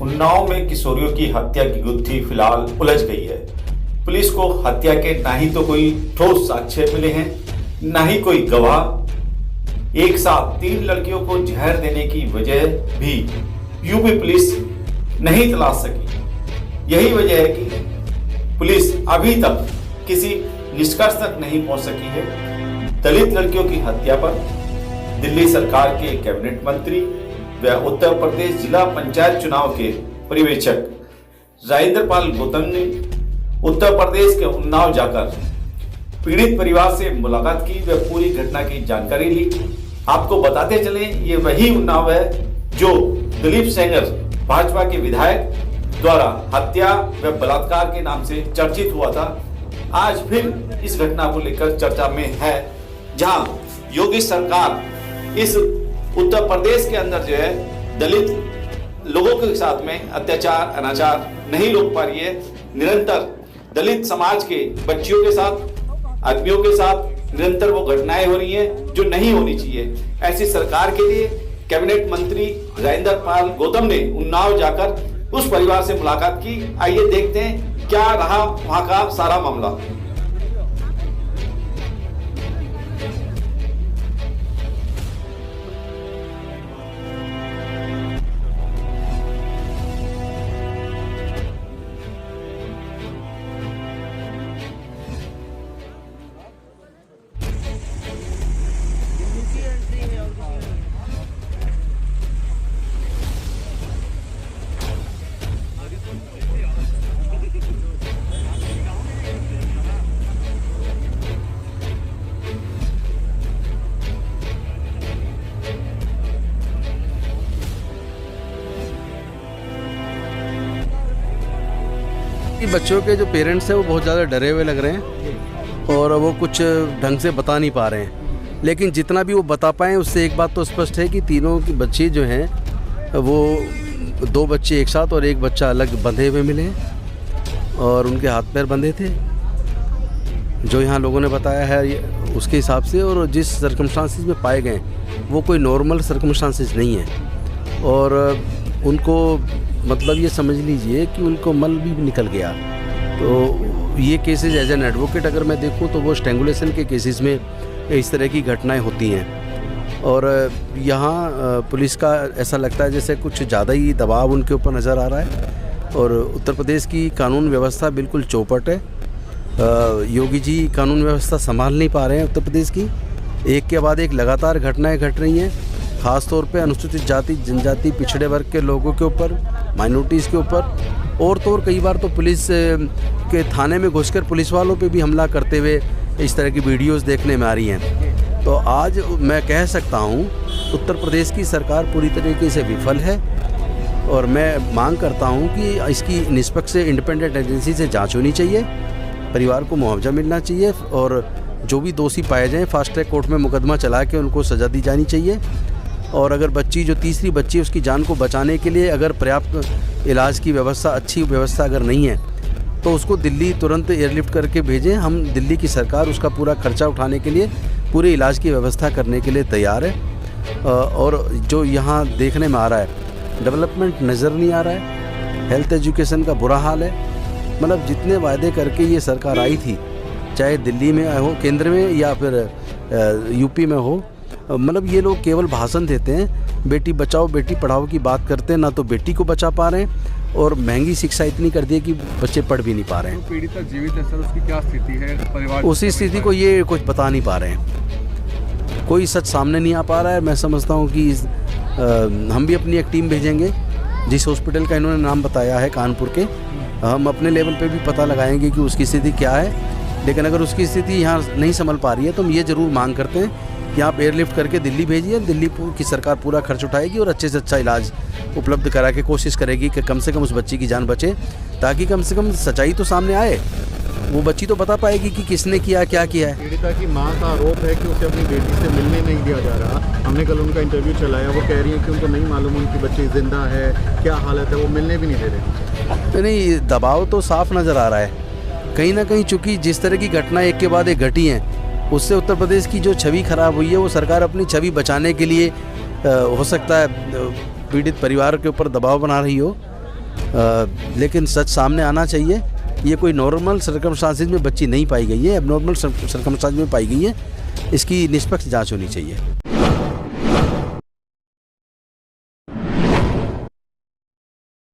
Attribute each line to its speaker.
Speaker 1: उन्नाव में किशोरियों की हत्या की गुत्थी फिलहाल उलझ गई है। पुलिस को हत्या के ना ही तो कोई ठोस साक्ष्य मिले हैं, ना ही कोई गवाह। एक साथ 3 लड़कियों को जहर देने की वजह भी यूपी पुलिस नहीं तलाश सकी। यही वजह है कि पुलिस अभी तक किसी निष्कर्ष तक नहीं पहुंच सकी है। दलित लड़कियों की हत्या पर दिल्ली सरकार के कैबिनेट मंत्री व उत्तर प्रदेश जिला पंचायत चुनाव के पर्यवेक्षक राजेंद्र पाल गौतम ने उत्तर प्रदेश के उन्नाव जाकर पीड़ित परिवार से मुलाकात की व पूरी घटना की जानकारी ली। आपको बताते चलें, ये वही उन्नाव है जो दिलीप सेंगर भाजपा के विधायक द्वारा हत्या व बलात्कार के नाम से चर्चित हुआ था। आज फिर इस घटना को लेकर चर्चा में है, जहां योगी सरकार इस उत्तर प्रदेश के अंदर जो है दलित लोगों के साथ में अत्याचार अनाचार नहीं रोक पा रही है। निरंतर दलित समाज के बच्चियों के साथ, आदमियों के साथ निरंतर वो घटनाएं हो रही हैं जो नहीं होनी चाहिए। ऐसी सरकार के लिए कैबिनेट मंत्री राजेंद्र पाल गौतम ने उन्नाव जाकर उस परिवार से मुलाकात की। आइए देखते हैं क्या रहा वहां का सारा मामला।
Speaker 2: बच्चों के जो पेरेंट्स हैं वो बहुत ज़्यादा डरे हुए लग रहे हैं और वो कुछ ढंग से बता नहीं पा रहे हैं। लेकिन जितना भी वो बता पाएँ उससे एक बात तो स्पष्ट है कि तीनों की बच्चे जो हैं वो 2 बच्चे एक साथ और एक बच्चा अलग बंधे हुए मिले हैं और उनके हाथ पैर बंधे थे, जो यहाँ लोगों ने बताया है उसके हिसाब से। और जिस सर्कमस्टांसिस में पाए गए वो कोई नॉर्मल सर्कमस्टांसिस नहीं है और उनको मतलब ये समझ लीजिए कि उनको मल भी निकल गया। तो ये केसेस एज एन एडवोकेट अगर मैं देखूं तो वो स्ट्रैंगुलेशन के केसेस में इस तरह की घटनाएं होती हैं। और यहाँ पुलिस का ऐसा लगता है जैसे कुछ ज़्यादा ही दबाव उनके ऊपर नज़र आ रहा है और उत्तर प्रदेश की कानून व्यवस्था बिल्कुल चौपट है। योगी जी कानून व्यवस्था संभाल नहीं पा रहे हैं उत्तर प्रदेश की। एक के बाद एक लगातार घटनाएँ घट रही हैं, ख़ास तौर पे अनुसूचित जाति जनजाति पिछड़े वर्ग के लोगों के ऊपर, माइनॉरिटीज़ के ऊपर। और तो और कई बार तो पुलिस के थाने में घुसकर पुलिस वालों पे भी हमला करते हुए इस तरह की वीडियोस देखने में आ रही हैं। तो आज मैं कह सकता हूँ उत्तर प्रदेश की सरकार पूरी तरीके से विफल है और मैं मांग करता हूँ कि इसकी निष्पक्ष इंडिपेंडेंट एजेंसी से जाँच होनी चाहिए, परिवार को मुआवजा मिलना चाहिए और जो भी दोषी पाए जाएँ फास्ट ट्रैक कोर्ट में मुकदमा चला के उनको सज़ा दी जानी चाहिए। और अगर बच्ची जो तीसरी बच्ची है उसकी जान को बचाने के लिए अगर पर्याप्त इलाज की व्यवस्था, अच्छी व्यवस्था अगर नहीं है तो उसको दिल्ली तुरंत एयरलिफ्ट करके भेजें। हम दिल्ली की सरकार उसका पूरा खर्चा उठाने के लिए पूरे इलाज की व्यवस्था करने के लिए तैयार है। और जो यहाँ देखने में आ रहा है डेवलपमेंट नज़र नहीं आ रहा है, हेल्थ एजुकेशन का बुरा हाल है। मतलब जितने वायदे करके ये सरकार आई थी, चाहे दिल्ली में हो, केंद्र में या फिर यूपी में हो, मतलब ये लोग केवल भाषण देते हैं, बेटी बचाओ बेटी पढ़ाओ की बात करते हैं, ना तो बेटी को बचा पा रहे हैं और महंगी शिक्षा इतनी कर दी है कि बच्चे पढ़ भी नहीं पा रहे हैं।
Speaker 3: पीड़िता जीवित है सर, उसकी क्या स्थिति है? परिवार
Speaker 2: उसी स्थिति को ये कुछ बता नहीं पा रहे हैं, कोई सच सामने नहीं आ पा रहा है। मैं समझता हूँ कि हम भी अपनी एक टीम भेजेंगे, जिस हॉस्पिटल का इन्होंने नाम बताया है कानपुर के, हम अपने लेवल पे भी पता लगाएंगे कि उसकी स्थिति क्या है। लेकिन अगर उसकी स्थिति यहाँ नहीं संभल पा रही है तो हम ये ज़रूर मांग करते हैं कि आप एयरलिफ्ट करके दिल्ली भेजिए। दिल्ली की सरकार पूरा खर्च उठाएगी और अच्छे से अच्छा इलाज उपलब्ध करा के कोशिश करेगी कि कम से कम उस बच्ची की जान बचे, ताकि कम से कम सच्चाई तो सामने आए, वो बच्ची तो बता पाएगी कि किसने किया, क्या किया है।
Speaker 3: पीड़िता की मां का आरोप है कि उसे अपनी बेटी से मिलने नहीं दिया जा रहा। हमने कल उनका इंटरव्यू चलाया, वो कह रही है कि उनको नहीं मालूम उनकी बच्ची जिंदा है, क्या हालत है, वो मिलने भी नहीं दे रहे।
Speaker 2: नहीं, दबाव तो साफ नज़र आ रहा है कहीं ना कहीं, चूँकि जिस तरह की घटना एक के बाद एक घटी हैं उससे उत्तर प्रदेश की जो छवि खराब हुई है, वो सरकार अपनी छवि बचाने के लिए हो सकता है पीड़ित परिवार के ऊपर दबाव बना रही हो। लेकिन सच सामने आना चाहिए। ये कोई नॉर्मल सर्कमस्टांसिस में बच्ची नहीं पाई गई है, एबनॉर्मल सर्कमस्टांसिस में पाई गई है। इसकी निष्पक्ष जांच होनी चाहिए।